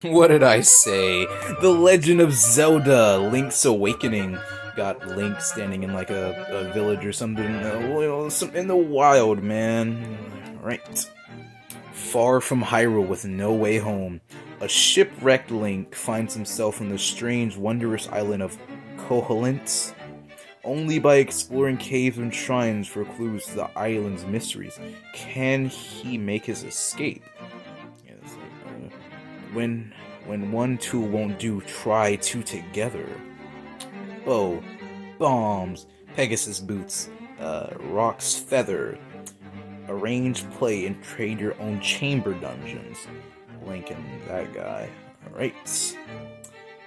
What did I say? The Legend of Zelda, Link's Awakening. Got Link standing in like a village or something, in the wild, man. Right. Far from Hyrule with no way home, a shipwrecked Link finds himself on the strange, wondrous island of Koholint. Only by exploring caves and shrines for clues to the island's mysteries can he make his escape. Yeah, it's like, when one tool won't do, try two together. Bow, bombs, Pegasus boots, Rock's feather. Arrange, play, and trade your own chamber dungeons. Link and that guy. Alright.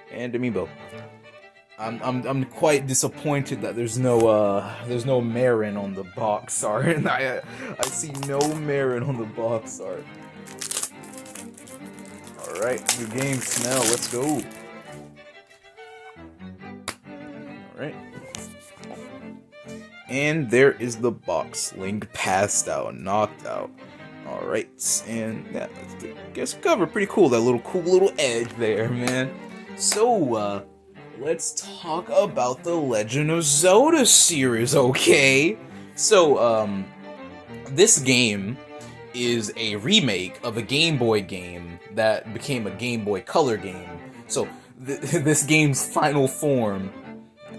And Amiibo. I'm quite disappointed that there's no Marin on the box art. I see no Marin on the box art. Alright, new game smell, let's go. Alright. And there is the box. Link passed out, knocked out. Alright, and yeah, guess cover pretty cool. That cool little edge there, man. So, let's talk about the Legend of Zelda series, okay? So, this game is a remake of a Game Boy game that became a Game Boy Color game. So, this game's final form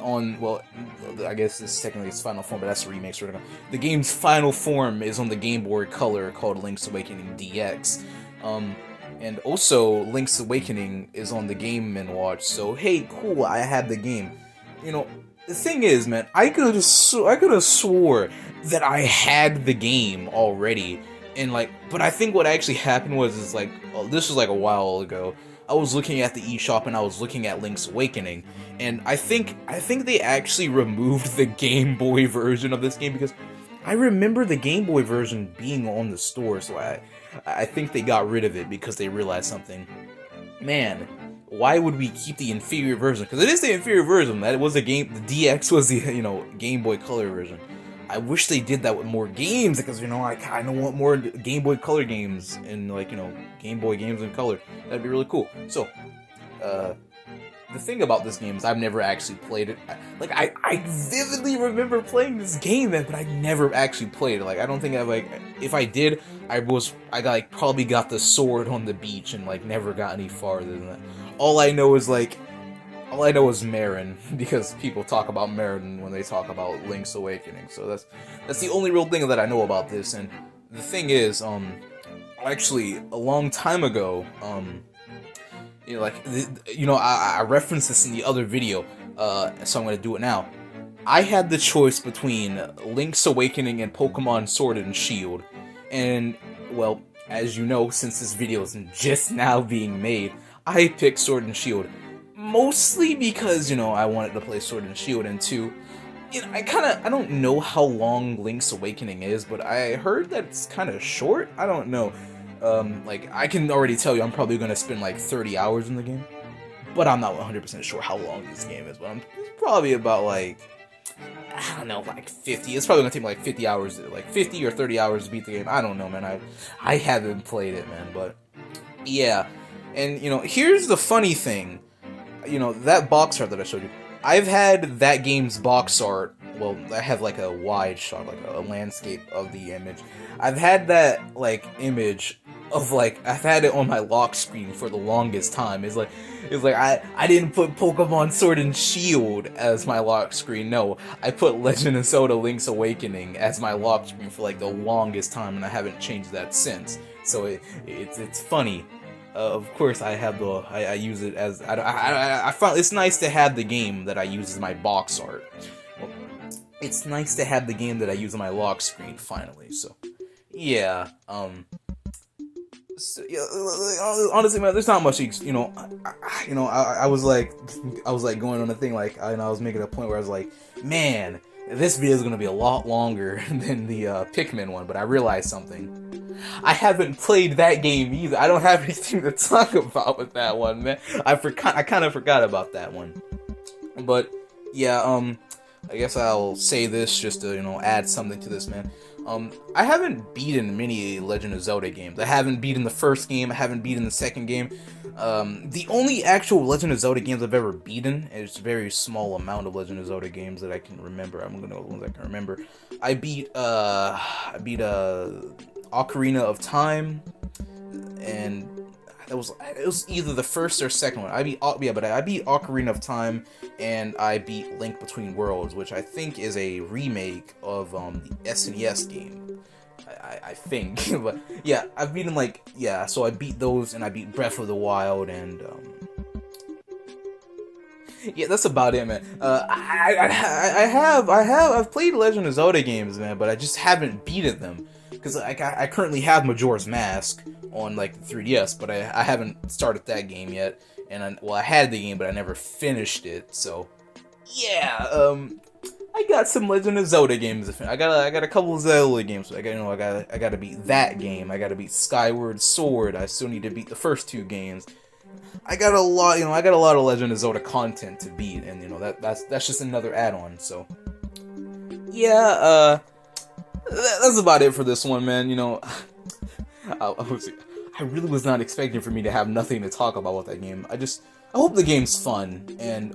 I guess this is technically its final form, but that's a remake sort of. The game's final form is on the Game Boy Color called Link's Awakening DX. And also, Link's Awakening is on the Game & Watch, so hey, cool, I had the game. You know, the thing is, man, I could have swore that I had the game already, and but I think what actually happened was, this was like a while ago. I was looking at the eShop and I was looking at Link's Awakening, and I think they actually removed the Game Boy version of this game because I remember the Game Boy version being on the store, so I think they got rid of it because they realized something. Man, why would we keep the inferior version? Because it is the inferior version. That was the DX was the Game Boy Color version. I wish they did that with more games because I kind of want more Game Boy Color games and Game Boy games in color. That'd be really cool. So, the thing about this game is I've never actually played it. I vividly remember playing this game, man, but I never actually played it. I don't think if I did, I probably got the sword on the beach and never got any farther than that. All I know is Marin, because people talk about Marin when they talk about Link's Awakening. So that's the only real thing that I know about this. And the thing is, actually, a long time ago, I referenced this in the other video, so I'm gonna do it now. I had the choice between Link's Awakening and Pokemon Sword and Shield, and well, as you know, since this video is just now being made, I picked Sword and Shield. Mostly because, I wanted to play Sword and Shield, and two, I don't know how long Link's Awakening is, but I heard that it's kind of short. I don't know. I can already tell you I'm probably going to spend 30 hours in the game, but I'm not 100% sure how long this game is, but it's probably about I don't know, 50. It's probably going to take me 50 hours, 50 or 30 hours to beat the game. I don't know, man. I haven't played it, man, but yeah. And, here's the funny thing. That box art that I showed you, I've had that game's box art, well, I have a wide shot, a landscape of the image. I've had that, image of, I've had it on my lock screen for the longest time. It's I didn't put Pokemon Sword and Shield as my lock screen, no. I put Legend of Zelda Link's Awakening as my lock screen for, the longest time, and I haven't changed that since. So it's funny. Of course, I use it as I found it's nice to have the game that I use as my box art. Well, it's nice to have the game that I use on my lock screen finally. So, yeah. Honestly, man, there's not much. I was going on a thing and I was making a point where I was like, man, this video is gonna be a lot longer than the Pikmin one, but I realized something. I haven't played that game either. I don't have anything to talk about with that one, man. I kind of forgot about that one. But yeah, I guess I'll say this just to add something to this, man. I haven't beaten many Legend of Zelda games. I haven't beaten the first game, I haven't beaten the second game. The only actual Legend of Zelda games I've ever beaten is a very small amount of Legend of Zelda games that I can remember. I'm gonna know the ones I can remember. I beat Ocarina of Time, and it was either the first or second one. I beat Ocarina of Time, and I beat Link Between Worlds, which I think is a remake of the SNES game. I think, but yeah, I've beaten so I beat those, and I beat Breath of the Wild, and yeah, that's about it, man. I've played Legend of Zelda games, man, but I just haven't beaten them because I currently have Majora's Mask on like the 3DS, but I haven't started that game yet. And I had the game, but I never finished it. So yeah, I got some Legend of Zelda games. I got a couple of Zelda games. I gotta beat that game. I gotta beat Skyward Sword. I still need to beat the first two games. I got a lot of Legend of Zelda content to beat, and that's just another add-on. So yeah, that's about it for this one, man. I really was not expecting for me to have nothing to talk about with that game. I hope the game's fun. And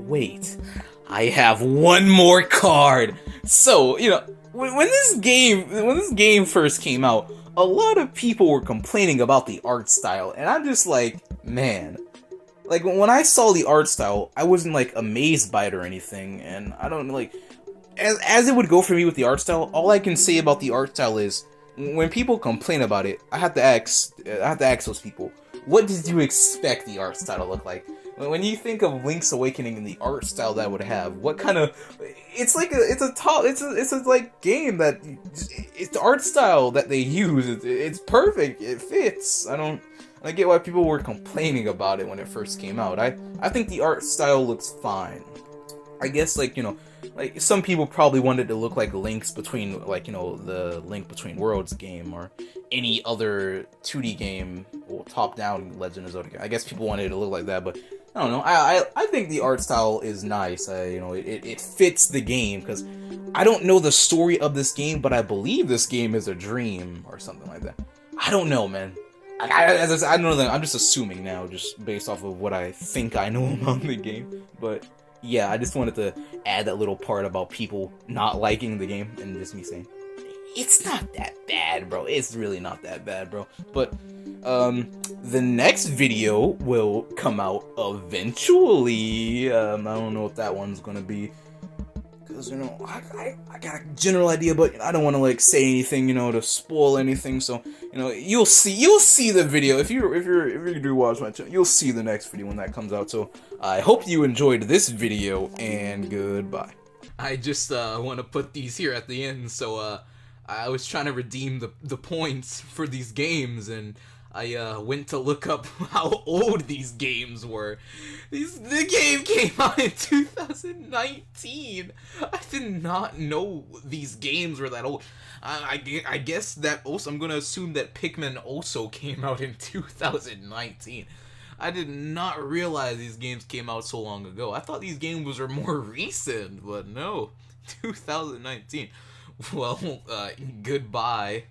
wait, I have one more card. So when this game first came out, a lot of people were complaining about the art style, and I'm just like, man, like when I saw the art style, I wasn't like amazed by it or anything, and I don't like as it would go for me with the art style. All I can say about the art style is when people complain about it, I have to ask those people, what did you expect the art style to look like? When you think of Link's Awakening and the art style that would have, what kind of... It's a game that... It's the art style that they use. It's perfect. It fits. I get why people were complaining about it when it first came out. I think the art style looks fine. I guess, like some people probably wanted to look like Link's Between, the Link Between Worlds game, or any other 2D game, or top-down Legend of Zelda game. I guess people wanted it to look like that, but I don't know. I think the art style is nice. It fits the game, because I don't know the story of this game, but I believe this game is a dream, or something like that. I don't know, man. I don't know. I'm just assuming now, just based off of what I think I know about the game, but... yeah, I just wanted to add that little part about people not liking the game, and just me saying, it's not that bad, bro. It's really not that bad, bro. But, the next video will come out eventually. I don't know what that one's gonna be. Because, I got a general idea, but I don't want to, say anything, to spoil anything. So, you'll see the video. If you do watch my channel, you'll see the next video when that comes out. So, I hope you enjoyed this video, and goodbye. I just, want to put these here at the end, so, I was trying to redeem the points for these games, and I went to look up how old these games were. The game came out in 2019. I did not know these games were that old. I guess that also, I'm gonna assume that Pikmin also came out in 2019. I did not realize these games came out so long ago. I thought these games were more recent, but no, 2019. Well, goodbye.